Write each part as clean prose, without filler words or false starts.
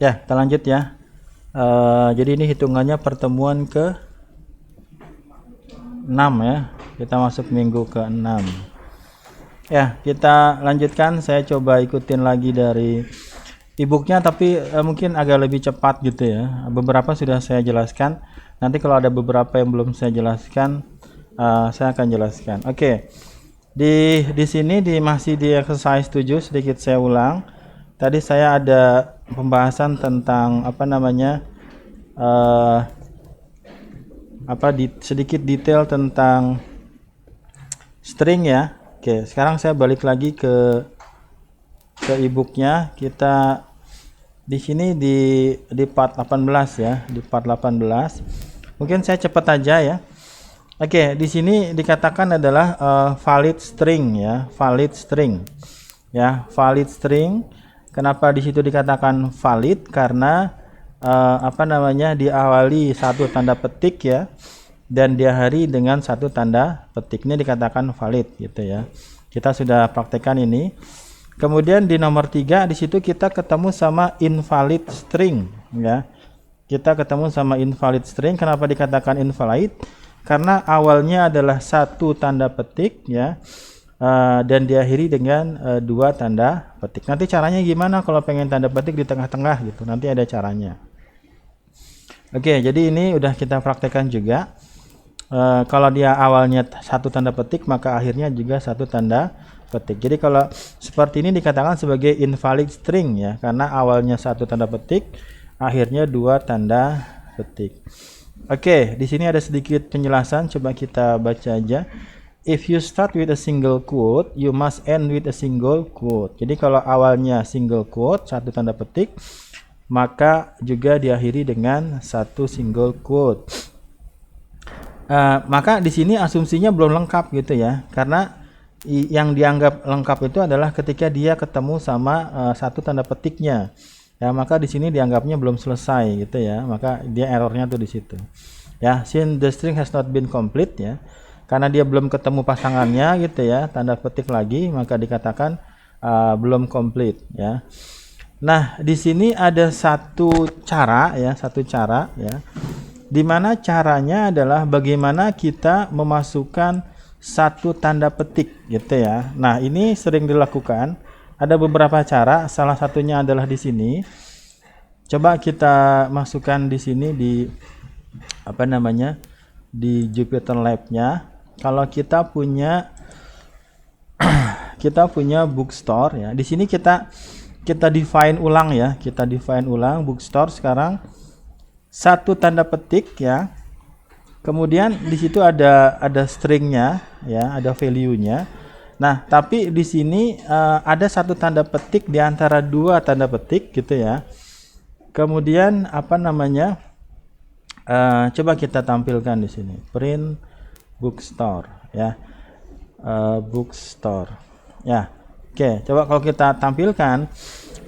Ya, kita lanjut ya. Jadi ini hitungannya pertemuan ke 6 ya. Kita masuk minggu ke 6. Ya, kita lanjutkan. Saya coba ikutin lagi dari e-booknya, tapi mungkin agak lebih cepat gitu ya. Beberapa sudah saya jelaskan. Nanti kalau ada beberapa yang belum saya jelaskan, saya akan jelaskan. Oke. Di sini masih di exercise 7, sedikit saya ulang. Tadi saya ada pembahasan tentang sedikit detail tentang string ya. Oke, sekarang saya balik lagi ke e-booknya. Kita di sini di part 18 ya, di part 18. Mungkin saya cepat aja ya. Oke, di sini dikatakan adalah valid string ya, valid string. Ya, valid string. Kenapa di situ dikatakan valid? Karena diawali satu tanda petik ya, dan diakhiri dengan satu tanda petik. Ini dikatakan valid gitu ya. Kita sudah praktekkan ini. Kemudian di nomor 3 di situ kita ketemu sama invalid string ya. Kita ketemu sama invalid string. Kenapa dikatakan invalid? Karena awalnya adalah satu tanda petik ya, dan diakhiri dengan dua tanda petik. Nanti caranya gimana kalau pengen tanda petik di tengah-tengah gitu? Nanti ada caranya. Oke, jadi ini udah kita praktekkan juga. Kalau dia awalnya satu tanda petik, maka akhirnya juga satu tanda petik. Jadi kalau seperti ini dikatakan sebagai invalid string ya, karena awalnya satu tanda petik, akhirnya dua tanda petik. Oke, di sini ada sedikit penjelasan, coba kita baca aja. If you start with a single quote, you must end with a single quote. Jadi kalau awalnya single quote, satu tanda petik, maka juga diakhiri dengan satu single quote. Maka di sini asumsinya belum lengkap gitu ya, karena yang dianggap lengkap itu adalah ketika dia ketemu sama satu tanda petiknya. Ya, maka di sini dianggapnya belum selesai gitu ya, maka dia errornya tuh di situ. Ya, since the string has not been complete ya, karena dia belum ketemu pasangannya gitu ya, tanda petik lagi, maka dikatakan belum complete ya. Nah, di sini ada satu cara ya, di mana caranya adalah bagaimana kita memasukkan satu tanda petik gitu ya. Nah, ini sering dilakukan. Ada beberapa cara, salah satunya adalah di sini. Coba kita masukkan di sini di di Jupyter Lab-nya. Kalau kita punya bookstore ya. Di sini kita define ulang ya. Kita define ulang bookstore sekarang satu tanda petik ya. Kemudian di situ ada stringnya ya, ada value-nya. Nah, tapi di sini ada satu tanda petik di antara dua tanda petik gitu ya. Kemudian coba kita tampilkan di sini. Print bookstore ya. Bookstore. Ya. Oke, coba kalau kita tampilkan,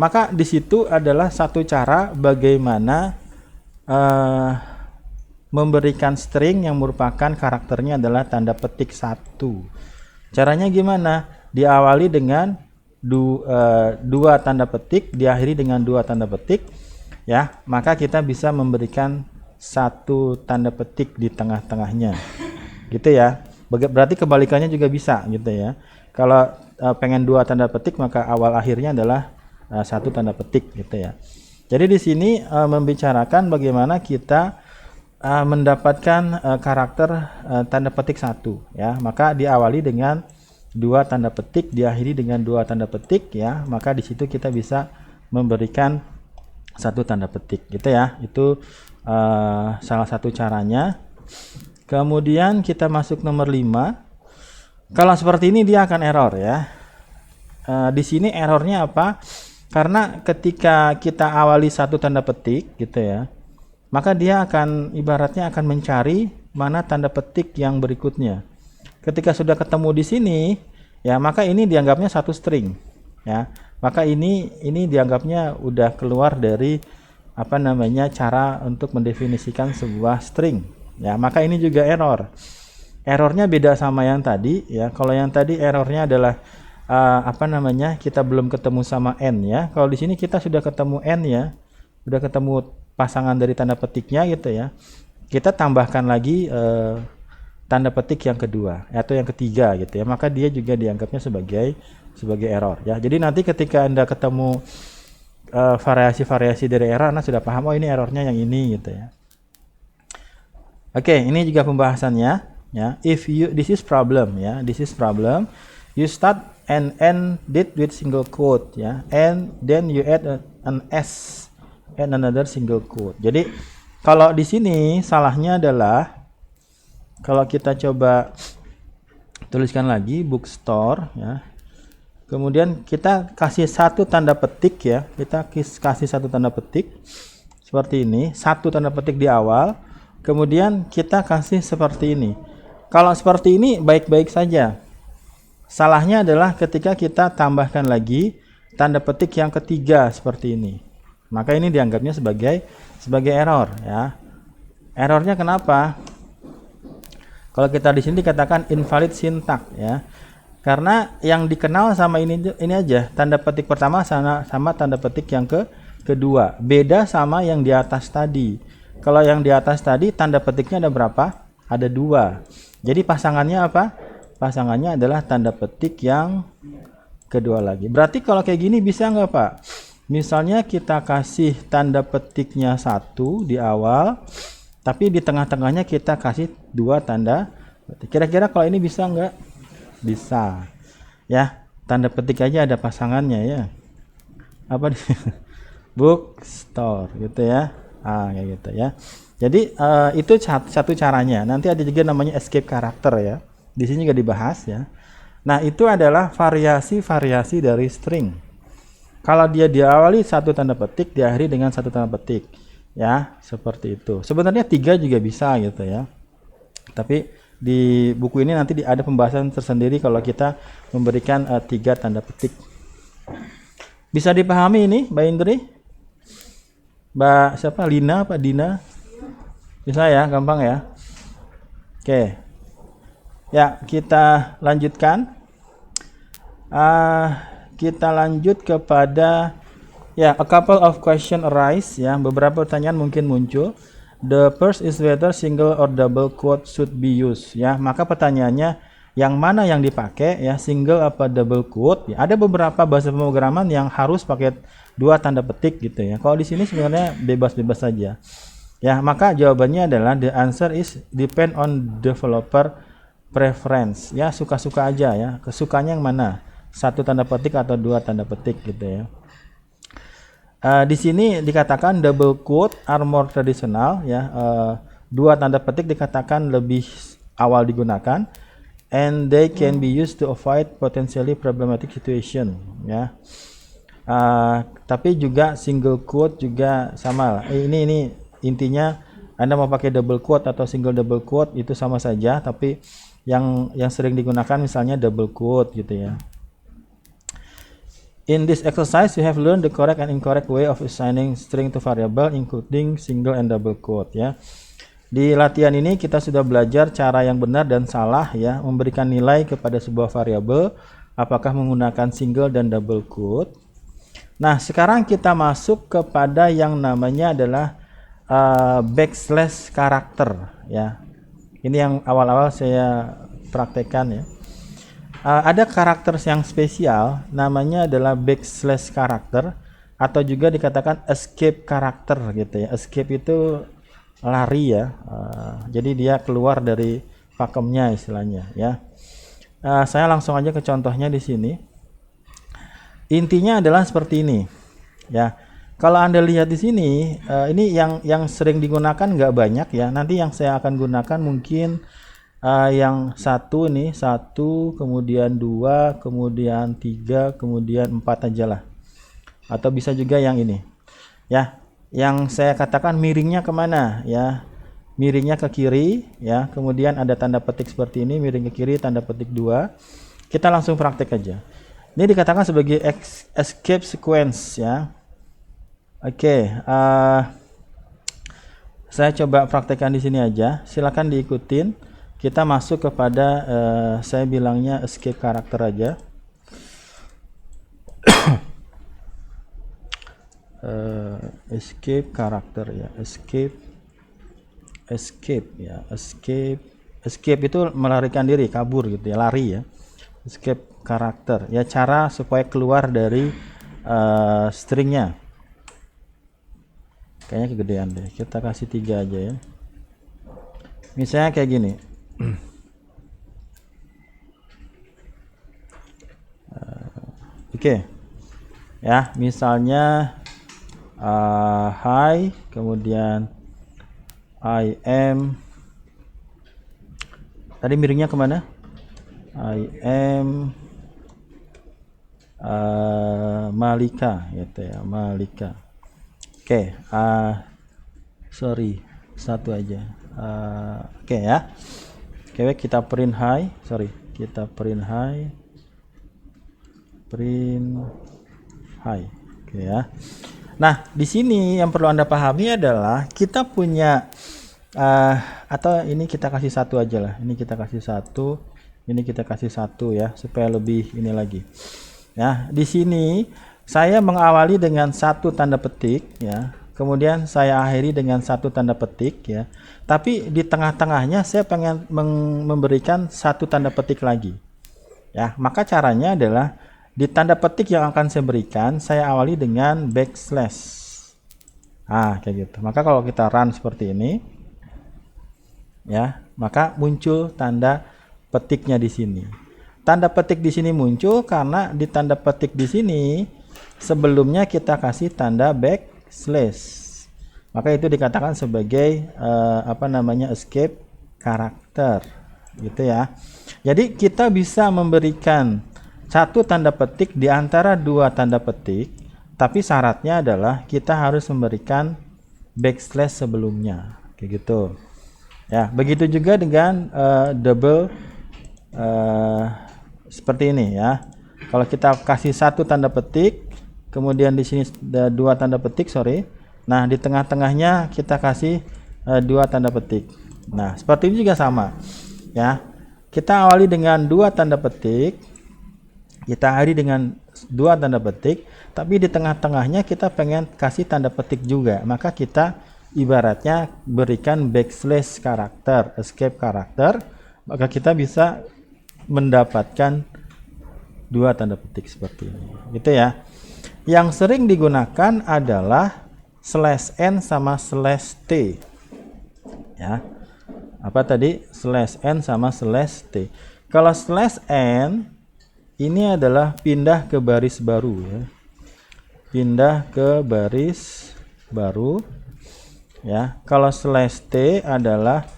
maka di situ adalah satu cara bagaimana memberikan string yang merupakan karakternya adalah tanda petik 1. Caranya gimana? Diawali dengan dua tanda petik, diakhiri dengan dua tanda petik ya, maka kita bisa memberikan satu tanda petik di tengah-tengahnya gitu ya. Berarti kebalikannya juga bisa gitu ya. Kalau pengen dua tanda petik, maka awal akhirnya adalah satu tanda petik gitu ya. Jadi di sini membicarakan bagaimana kita mendapatkan karakter tanda petik 1 ya, maka diawali dengan dua tanda petik, diakhiri dengan dua tanda petik ya, maka di situ kita bisa memberikan satu tanda petik gitu ya. Itu salah satu caranya. Kemudian kita masuk nomor 5. Kalau seperti ini dia akan error ya. Di sini errornya apa? Karena ketika kita awali satu tanda petik gitu ya, maka dia akan ibaratnya akan mencari mana tanda petik yang berikutnya. Ketika sudah ketemu di sini ya, maka ini dianggapnya satu string ya. Maka ini dianggapnya udah keluar dari cara untuk mendefinisikan sebuah string ya. Maka ini juga error. Errornya beda sama yang tadi ya. Kalau yang tadi errornya adalah kita belum ketemu sama n ya. Kalau di sini kita sudah ketemu n ya. udah ketemu pasangan dari tanda petiknya gitu ya, kita tambahkan lagi tanda petik yang kedua atau yang ketiga gitu ya, maka dia juga dianggapnya sebagai error ya. Jadi nanti ketika Anda ketemu variasi-variasi dari error, Anda sudah paham, oh ini errornya yang ini gitu ya. Oke, ini juga pembahasannya ya. If you this is problem ya, this is problem. You start and end it with single quote ya, and then you add an s and another single quote. Jadi kalau di sini salahnya adalah kalau kita coba tuliskan lagi bookstore ya. Kemudian kita kasih satu tanda petik ya. Kita kasih satu tanda petik seperti ini, satu tanda petik di awal. Kemudian kita kasih seperti ini. Kalau seperti ini baik-baik saja. Salahnya adalah ketika kita tambahkan lagi tanda petik yang ketiga seperti ini. Maka ini dianggapnya sebagai error ya. Errornya kenapa? Kalau kita di sini dikatakan invalid syntax ya. Karena yang dikenal sama ini aja, tanda petik pertama sama tanda petik yang kedua. Beda sama yang di atas tadi. Kalau yang di atas tadi tanda petiknya ada berapa? Ada 2. Jadi pasangannya apa? Pasangannya adalah tanda petik yang kedua lagi. Berarti kalau kayak gini bisa nggak Pak? Misalnya kita kasih tanda petiknya 1 di awal, tapi di tengah-tengahnya kita kasih 2 tanda petik. Kira-kira kalau ini bisa nggak? Bisa. Ya, tanda petik aja ada pasangannya ya. Apa? Bookstore gitu ya. Kayak gitu ya. Jadi itu satu caranya. Nanti ada juga namanya escape karakter ya. Di sini juga dibahas ya. Nah, itu adalah variasi-variasi dari string. Kalau dia diawali satu tanda petik, diakhiri dengan satu tanda petik. Ya, seperti itu. Sebenarnya 3 juga bisa gitu ya. Tapi di buku ini nanti ada pembahasan tersendiri kalau kita memberikan 3 tanda petik. Bisa dipahami ini, Mbak Indri? Mbak siapa? Lina apa Dina? Bisa ya, gampang ya. Oke. Ya, kita lanjutkan. Kita lanjut kepada ya, a couple of question arise ya, beberapa pertanyaan mungkin muncul. The first is whether single or double quote should be used ya. Maka pertanyaannya yang mana yang dipakai ya, single apa double quote ya. Ada beberapa bahasa pemrograman yang harus pakai 2 tanda petik gitu ya. Kalau di sini sebenarnya bebas-bebas saja. Ya, maka jawabannya adalah the answer is depend on developer preference. Ya, suka-suka aja ya. Kesukanya yang mana? 1 tanda petik atau 2 tanda petik gitu ya. Di sini dikatakan double quote are more traditional ya. 2 tanda petik dikatakan lebih awal digunakan, and they can be used to avoid potentially problematic situation ya. Tapi juga single quote juga sama. Ini intinya Anda mau pakai double quote atau single double quote itu sama saja, tapi yang sering digunakan misalnya double quote gitu ya. In this exercise, you have learned the correct and incorrect way of assigning string to variable, including single and double quote ya. Di latihan ini kita sudah belajar cara yang benar dan salah ya, memberikan nilai kepada sebuah variabel, apakah menggunakan single dan double quote. Nah, sekarang kita masuk kepada yang namanya adalah backslash karakter ya. Ini yang awal-awal saya praktekkan ya. Ada karakter yang spesial, namanya adalah backslash karakter atau juga dikatakan escape karakter gitu ya. Escape itu lari ya. Jadi dia keluar dari pakemnya istilahnya ya. Saya langsung aja ke contohnya di sini. Intinya adalah seperti ini ya. Kalau Anda lihat di sini, ini yang sering digunakan nggak banyak ya. Nanti yang saya akan gunakan mungkin yang 1 nih, 1, kemudian 2, kemudian 3, kemudian 4 aja lah. Atau bisa juga yang ini ya. Yang saya katakan miringnya kemana ya. Miringnya ke kiri ya. Kemudian ada tanda petik seperti ini, miring ke kiri, tanda petik 2. Kita langsung praktek aja. Ini dikatakan sebagai escape sequence ya. Oke, saya coba praktekkan di sini aja. Silakan diikutin. Kita masuk kepada saya bilangnya escape karakter aja. escape karakter ya, escape ya, escape itu melarikan diri, kabur gitu ya, lari ya. Escape karakter ya, cara supaya keluar dari stringnya. Kayaknya kegedean deh, kita kasih 3 aja ya. Misalnya kayak gini. Oke. Ya, misalnya hi, kemudian I am, tadi miringnya kemana? I am Malika gitu ya, Malika. Oke, sorry, satu aja. Oke ya. Oke, kita print hi, kita print hi, oke ya. Nah, di sini yang perlu Anda pahami adalah kita punya atau ini kita kasih satu aja lah. Ini kita kasih satu, ini kita kasih satu ya, supaya lebih ini lagi. Ya, di sini saya mengawali dengan satu tanda petik ya. Kemudian saya akhiri dengan satu tanda petik ya. Tapi di tengah-tengahnya saya pengen memberikan satu tanda petik lagi. Ya, maka caranya adalah di tanda petik yang akan saya berikan, saya awali dengan backslash. Kayak gitu. Maka kalau kita run seperti ini, ya, maka muncul tanda petiknya di sini. Tanda petik di sini muncul karena di tanda petik di sini sebelumnya kita kasih tanda backslash. Maka itu dikatakan sebagai escape karakter, gitu ya. Jadi kita bisa memberikan satu tanda petik di antara dua tanda petik, tapi syaratnya adalah kita harus memberikan backslash sebelumnya, kayak gitu. Ya, begitu juga dengan double seperti ini ya. Kalau kita kasih satu tanda petik, kemudian di sini ada dua tanda petik, Nah, di tengah-tengahnya kita kasih dua tanda petik. Nah, seperti ini juga sama. Ya. Kita awali dengan dua tanda petik, kita akhiri dengan dua tanda petik, tapi di tengah-tengahnya kita pengen kasih tanda petik juga. Maka kita ibaratnya berikan backslash karakter, escape karakter, maka kita bisa mendapatkan dua tanda petik seperti ini, gitu ya. Yang sering digunakan adalah /n sama /t ya. Apa tadi? /n sama /t. Kalau /n ini adalah pindah ke baris baru ya, pindah ke baris baru ya. Kalau /t adalah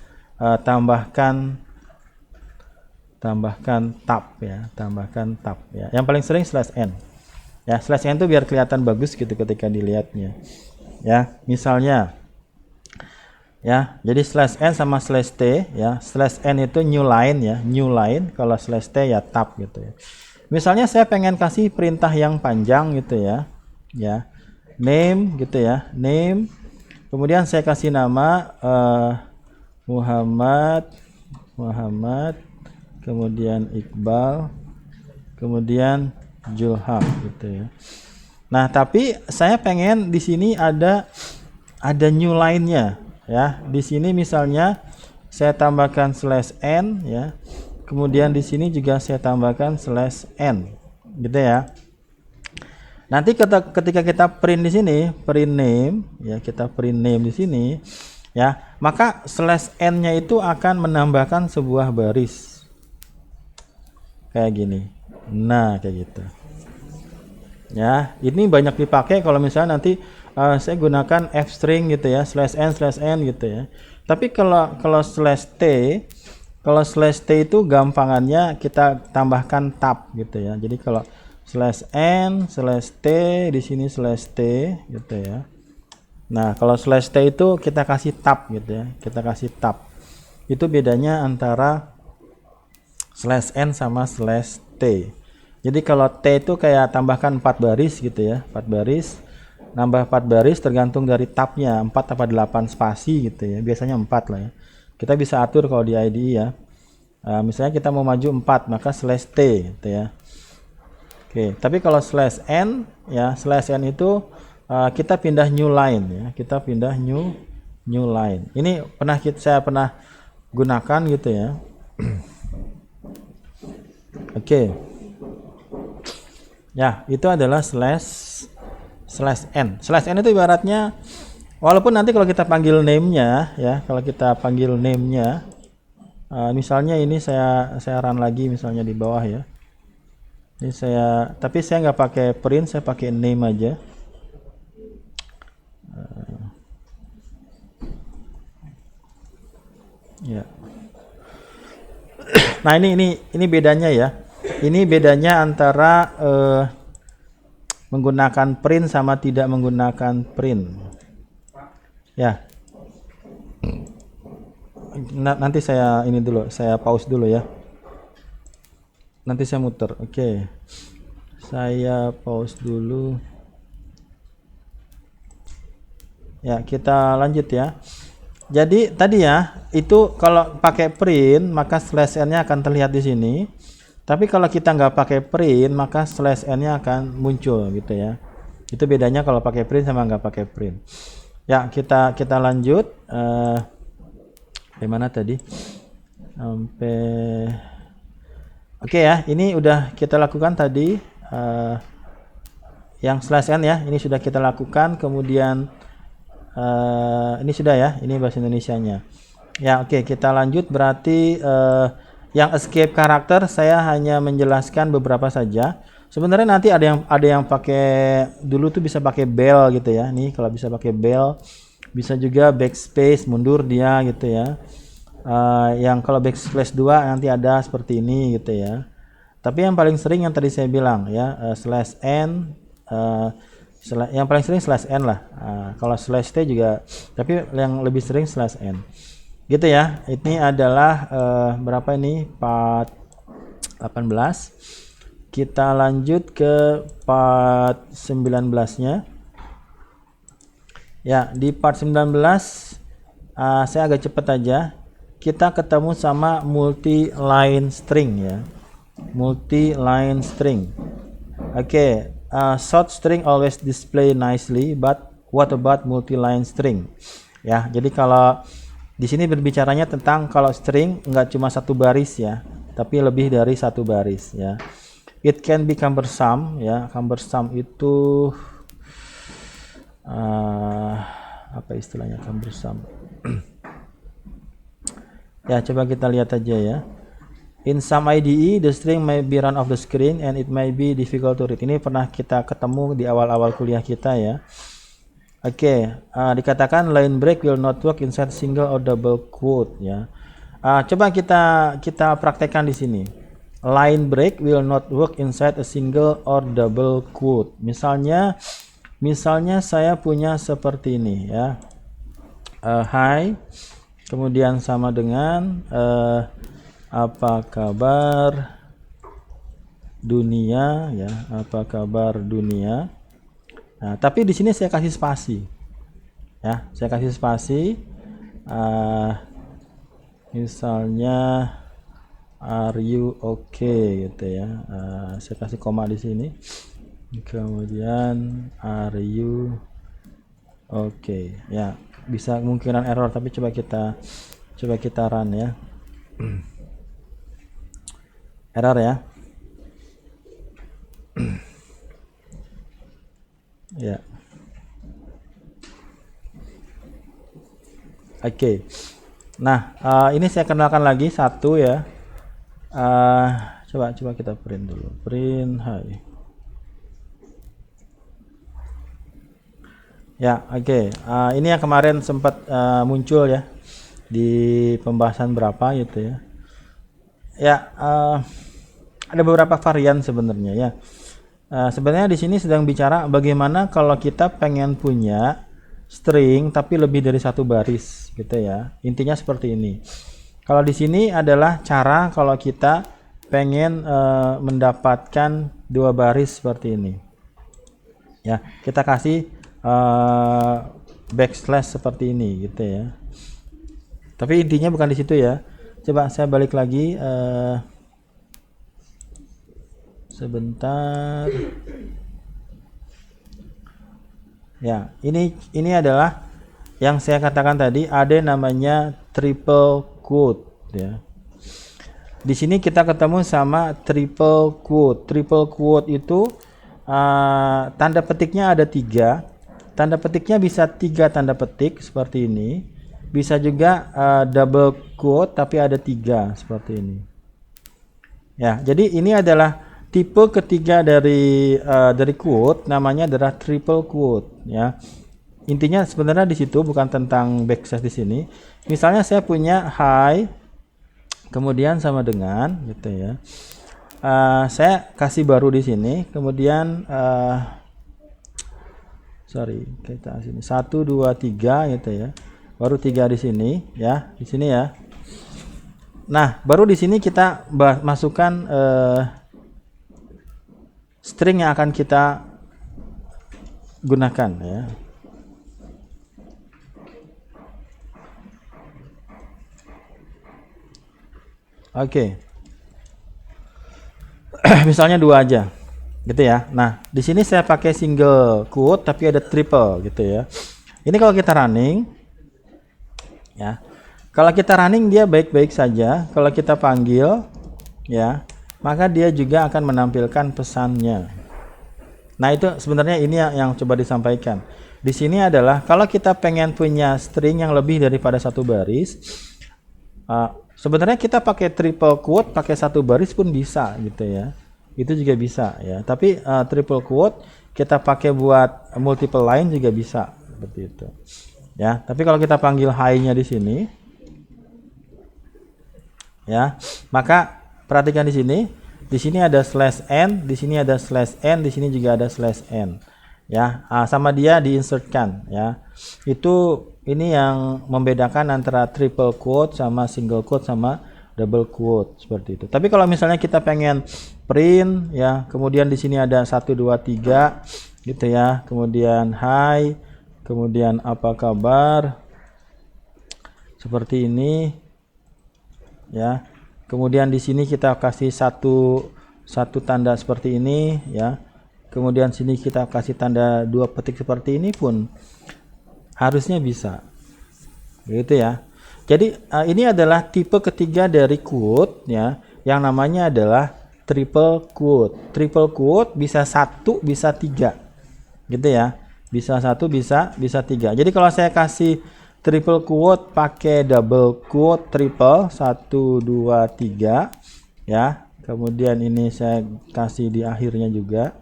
tambahkan tab ya, Yang paling sering /n ya. /n itu biar kelihatan bagus gitu ketika dilihatnya ya. Misalnya ya, jadi /n sama /t ya. /n itu new line ya, new line. Kalau /t ya tab gitu ya. Misalnya saya pengen kasih perintah yang panjang gitu ya, name gitu ya, name. Kemudian saya kasih nama Muhammad, kemudian Iqbal, kemudian Julham gitu ya. Nah, tapi saya pengen di sini ada new line-nya ya. Di sini misalnya saya tambahkan /n ya. Kemudian di sini juga saya tambahkan /n gitu ya. Nanti ketika kita print di sini, print name ya, kita print name di sini ya, maka /n-nya itu akan menambahkan sebuah baris kayak gini. Nah, kayak gitu. Ya, ini banyak dipakai kalau misalnya nanti saya gunakan f string gitu ya, /n gitu ya. Tapi kalau /t itu gampangannya kita tambahkan tab gitu ya. Jadi kalau /n/t di sini /t gitu ya. Nah, kalau /t itu kita kasih tab gitu ya. Kita kasih tab. Itu bedanya antara /n sama /t. Jadi kalau t itu kayak tambahkan 4 baris gitu ya, 4 baris. Nambah 4 baris tergantung dari tabnya, 4 apa 8 spasi gitu ya. Biasanya 4 lah ya. Kita bisa atur kalau di IDE ya. Misalnya kita mau maju 4, maka /t gitu ya. Oke, tapi kalau /n ya, /n itu kita pindah new line ya, kita pindah new line. Ini saya pernah gunakan gitu ya. Oke. Ya, itu adalah slash n. Slash n itu ibaratnya, walaupun nanti kalau kita panggil name-nya ya, kalau kita panggil name-nya, misalnya ini saya run lagi misalnya di bawah ya. Ini tapi saya nggak pakai print, saya pakai name aja. Ya. Nah ini bedanya ya. Ini bedanya antara menggunakan print sama tidak menggunakan print. Ya. Nanti saya ini dulu, saya pause dulu ya. Nanti saya muter. Oke. Saya pause dulu. Ya, kita lanjut ya. Jadi tadi ya, itu kalau pakai print maka slash n-nya akan terlihat di sini. Tapi kalau kita nggak pakai print maka slash n-nya akan muncul gitu ya. Itu bedanya kalau pakai print sama nggak pakai print. Ya, kita lanjut. Bagaimana tadi? Oke ya, ini udah kita lakukan tadi. Yang slash n ya, ini sudah kita lakukan. Kemudian ini sudah ya, ini bahasa Indonesianya. Ya, oke, kita lanjut. Berarti yang escape karakter saya hanya menjelaskan beberapa saja. Sebenarnya nanti ada yang pakai dulu tuh bisa pakai bell gitu ya. Nih kalau bisa pakai bell, bisa juga backspace mundur dia gitu ya. Yang kalau backspace 2 nanti ada seperti ini gitu ya. Tapi yang paling sering yang tadi saya bilang ya, slash n, yang paling sering slash n lah. Kalau slash t juga, tapi yang lebih sering slash n. Gitu ya. Ini adalah berapa ini? Part 18. Kita lanjut ke part 19-nya. Ya, di part 19 saya agak cepat aja. Kita ketemu sama multi line string ya. Multi line string. Oke. Short string always display nicely, but what about multi-line string? Ya, jadi kalau di sini berbicaranya tentang kalau string nggak cuma satu baris ya, tapi lebih dari satu baris ya. It can be cumbersome ya. Cumbersome itu apa istilahnya cumbersome? Ya, coba kita lihat aja ya. In some IDE, the string may be run off the screen and it may be difficult to read. Ini pernah kita ketemu di awal-awal kuliah kita ya. Oke, dikatakan line break will not work inside single or double quote ya. Coba kita praktekkan di sini. Line break will not work inside a single or double quote. Misalnya saya punya seperti ini ya. Hi, kemudian sama dengan apa kabar dunia ya, apa kabar dunia. Nah, tapi di sini saya kasih spasi ya, saya kasih spasi. Misalnya are you okay gitu ya. Saya kasih koma di sini, kemudian are you okay ya. Bisa kemungkinan error, tapi coba kita run ya. Error ya. Ya. Oke. Nah, ini saya kenalkan lagi satu ya. Coba kita print dulu. Print hi. Ya, oke. Ini yang kemarin sempat muncul ya di pembahasan berapa gitu ya. Ya, ada beberapa varian sebenarnya ya. Sebenarnya di sini sedang bicara bagaimana kalau kita pengen punya string tapi lebih dari satu baris gitu ya. Intinya seperti ini. Kalau di sini adalah cara kalau kita pengen mendapatkan dua baris seperti ini. Ya, kita kasih backslash seperti ini gitu ya. Tapi intinya bukan di situ ya. Coba saya balik lagi sebentar. Ya, ini adalah yang saya katakan tadi, ada namanya triple quote ya. Di sini kita ketemu sama triple quote. Triple quote itu tanda petiknya ada 3. Tanda petiknya bisa 3 tanda petik seperti ini. Bisa juga double quote tapi ada 3 seperti ini. Ya, jadi ini adalah tipe ketiga dari quote, namanya adalah triple quote ya. Intinya sebenarnya di situ bukan tentang backslash di sini. Misalnya saya punya hi, kemudian sama dengan gitu ya. Saya kasih baru di sini, kemudian sorry kita sini 1 2 3 gitu ya. Baru 3 di sini ya, di sini ya. Nah, baru di sini kita masukkan string yang akan kita gunakan ya. Oke. Misalnya 2 aja. Gitu ya. Nah, di sini saya pakai single quote tapi ada triple gitu ya. Ini kalau kita running ya. Kalau kita running dia baik-baik saja. Kalau kita panggil ya, maka dia juga akan menampilkan pesannya. Nah, itu sebenarnya ini yang coba disampaikan. Di sini adalah kalau kita pengen punya string yang lebih daripada 1 baris, sebenarnya kita pakai triple quote, pakai 1 baris pun bisa gitu ya. Itu juga bisa ya. Tapi triple quote kita pakai buat multiple line juga bisa seperti itu. Ya, tapi kalau kita panggil hi-nya di sini ya, maka perhatikan di sini. Di sini ada slash n, di sini ada slash n, di sini juga ada slash n. Ya, sama dia diinsertkan ya. Itu ini yang membedakan antara triple quote sama single quote sama double quote seperti itu. Tapi kalau misalnya kita pengen print ya, kemudian di sini ada 1 2 3 gitu ya. Kemudian hi, kemudian apa kabar? Seperti ini ya. Kemudian di sini kita kasih satu tanda seperti ini ya. Kemudian sini kita kasih tanda 2 petik seperti ini pun harusnya bisa. Gitu ya. Jadi ini adalah tipe ketiga dari quote ya, yang namanya adalah triple quote. Triple quote bisa 1 bisa 3. Gitu ya. Bisa 1 bisa 3. Jadi kalau saya kasih triple quote pakai double quote triple 1 2 3 ya. Kemudian ini saya kasih di akhirnya juga.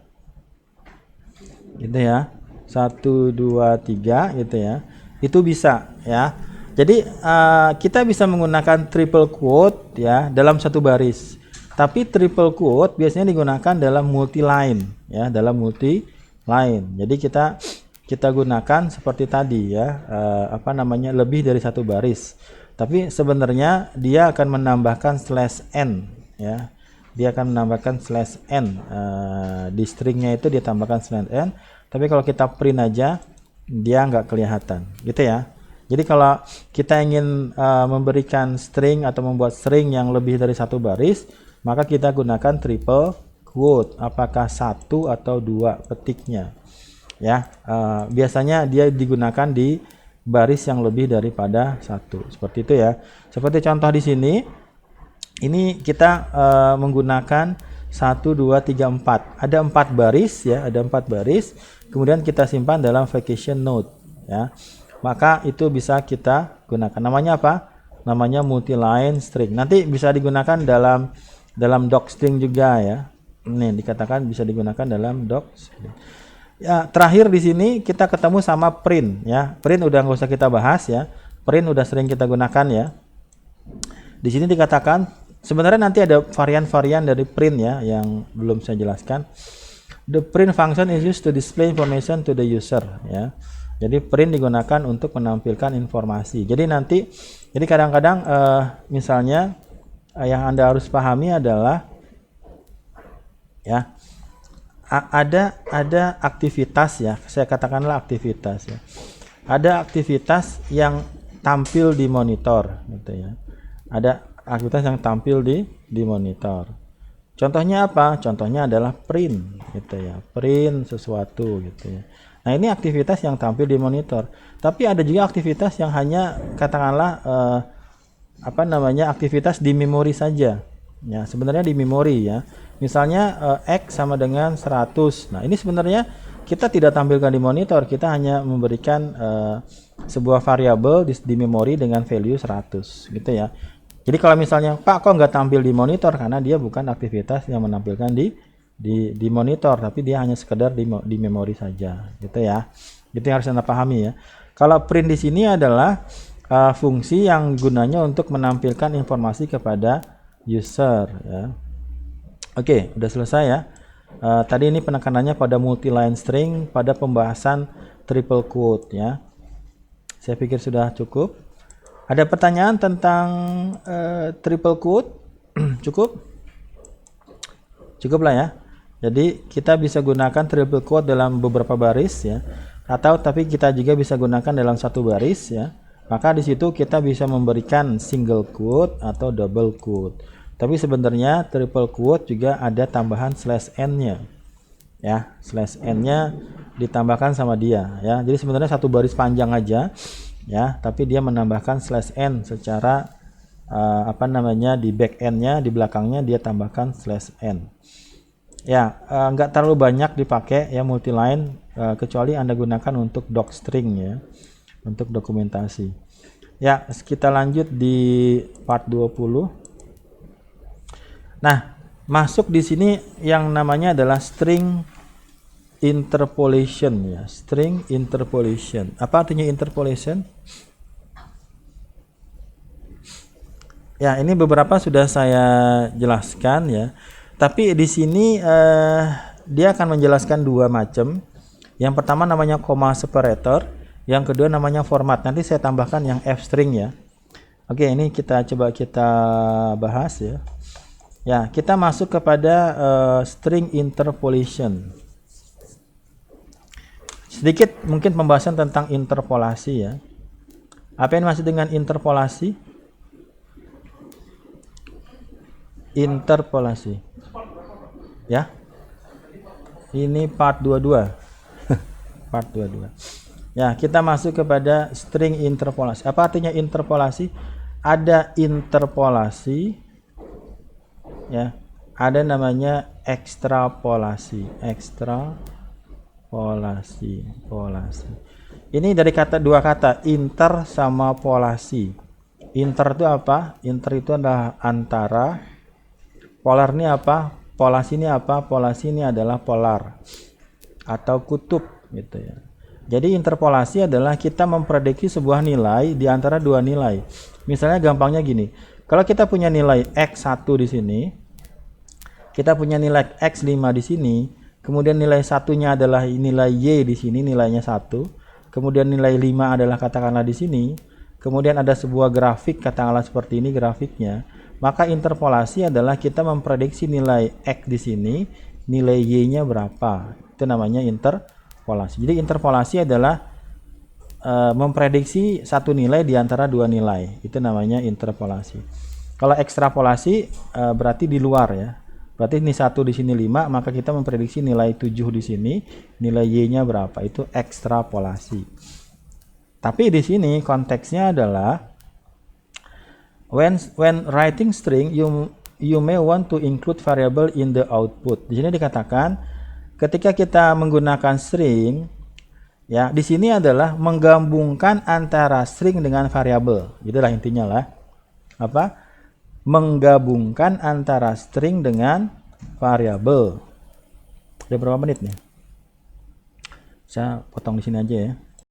Gitu ya. 1 2 3 gitu ya. Itu bisa ya. Jadi kita bisa menggunakan triple quote ya dalam 1 baris. Tapi triple quote biasanya digunakan dalam multi line ya, dalam multi line. Jadi kita gunakan seperti tadi ya, lebih dari 1 baris. Tapi sebenarnya dia akan menambahkan slash n ya. Dia akan menambahkan slash n di stringnya itu dia tambahkan slash n. Tapi kalau kita print aja dia nggak kelihatan, gitu ya. Jadi kalau kita ingin memberikan string atau membuat string yang lebih dari 1 baris, maka kita gunakan triple quote. Apakah 1 atau 2 petiknya? Ya, biasanya dia digunakan di baris yang lebih daripada 1. Seperti itu ya. Seperti contoh di sini, ini kita menggunakan 1 2 3 4. Ada 4 baris ya, ada 4 baris. Kemudian kita simpan dalam vacation node ya. Maka itu bisa kita gunakan. Namanya apa? Namanya multi-line string. Nanti bisa digunakan dalam docstring juga ya. Ini dikatakan bisa digunakan dalam docstring. Ya, terakhir di sini kita ketemu sama print ya. Print udah nggak usah kita bahas ya. Print udah sering kita gunakan ya. Di sini dikatakan sebenarnya nanti ada varian-varian dari print ya yang belum saya jelaskan. The print function is used to display information to the user ya. Jadi print digunakan untuk menampilkan informasi. Jadi kadang-kadang misalnya yang Anda harus pahami adalah ya ada aktivitas ya. Saya katakanlah aktivitas ya. Ada aktivitas yang tampil di monitor gitu ya. Ada aktivitas yang tampil di monitor. Contohnya apa? Contohnya adalah print gitu ya. Print sesuatu gitu ya. Nah, ini aktivitas yang tampil di monitor. Tapi ada juga aktivitas yang hanya katakanlah aktivitas di memori saja. Ya, sebenarnya di memori ya. Misalnya X sama dengan 100. Nah, ini sebenarnya kita tidak tampilkan di monitor, kita hanya memberikan sebuah variabel di memori dengan value 100 gitu ya. Jadi kalau misalnya Pak kok nggak tampil di monitor, karena dia bukan aktivitas yang menampilkan di monitor, tapi dia hanya sekedar di memori saja gitu ya. Itu yang harus Anda pahami ya. Kalau print di sini adalah fungsi yang gunanya untuk menampilkan informasi kepada user ya. Oke, udah selesai ya. Tadi ini penekanannya pada multi-line string, pada pembahasan triple quote ya. Saya pikir sudah cukup. Ada pertanyaan tentang triple quote? Cukup? Cukup lah ya. Jadi kita bisa gunakan triple quote dalam beberapa baris ya. Tapi kita juga bisa gunakan dalam satu baris ya. Maka di situ kita bisa memberikan single quote atau double quote. Tapi sebenarnya triple quote juga ada tambahan slash n-nya. Ya, slash n-nya ditambahkan sama dia ya. Jadi sebenarnya satu baris panjang aja ya, tapi dia menambahkan slash n secara di back end-nya, di belakangnya dia tambahkan slash n. Ya, nggak terlalu banyak dipakai ya multi-line, kecuali Anda gunakan untuk docstring ya, untuk dokumentasi. Ya, kita lanjut di part 20. Nah, masuk di sini yang namanya adalah string interpolation ya, string interpolation. Apa artinya interpolation? Ya, ini beberapa sudah saya jelaskan ya. Tapi di sini dia akan menjelaskan dua macam. Yang pertama namanya comma separator, yang kedua namanya format. Nanti saya tambahkan yang f-string ya. Oke, ini kita coba kita bahas ya. Ya, kita masuk kepada string interpolation. Sedikit mungkin pembahasan tentang interpolasi ya. Apa yang dimaksud dengan interpolasi? Interpolasi. Ya. Ini part 22. Part 22. Ya, kita masuk kepada string interpolasi. Apa artinya interpolasi? Ada interpolasi ya, ada namanya ekstrapolasi. Polasi. Ini dari dua kata, inter sama polasi. Inter itu apa? Inter itu adalah antara. Polar ini apa? Polasi ini apa? Polasi ini adalah polar atau kutub gitu ya. Jadi interpolasi adalah kita memprediksi sebuah nilai di antara dua nilai. Misalnya gampangnya gini. Kalau kita punya nilai X1 di sini, kita punya nilai X5 di sini, kemudian nilai satunya adalah nilai Y di sini, nilainya 1, kemudian nilai 5 adalah katakanlah di sini, kemudian ada sebuah grafik katakanlah seperti ini grafiknya, maka interpolasi adalah kita memprediksi nilai X di sini, nilai Y-nya berapa. Itu namanya interpolasi. Jadi interpolasi adalah memprediksi satu nilai di antara dua nilai. Itu namanya interpolasi. Kalau ekstrapolasi berarti di luar ya. Berarti ini 1 di sini 5, maka kita memprediksi nilai 7 di sini, nilai Y-nya berapa. Itu ekstrapolasi. Tapi di sini konteksnya adalah when writing string you may want to include variable in the output. Di sini dikatakan ketika kita menggunakan string ya, di sini adalah menggabungkan antara string dengan variabel. Itulah intinya lah. Apa? Menggabungkan antara string dengan variabel. Udah berapa menit nih? Saya potong di sini aja ya.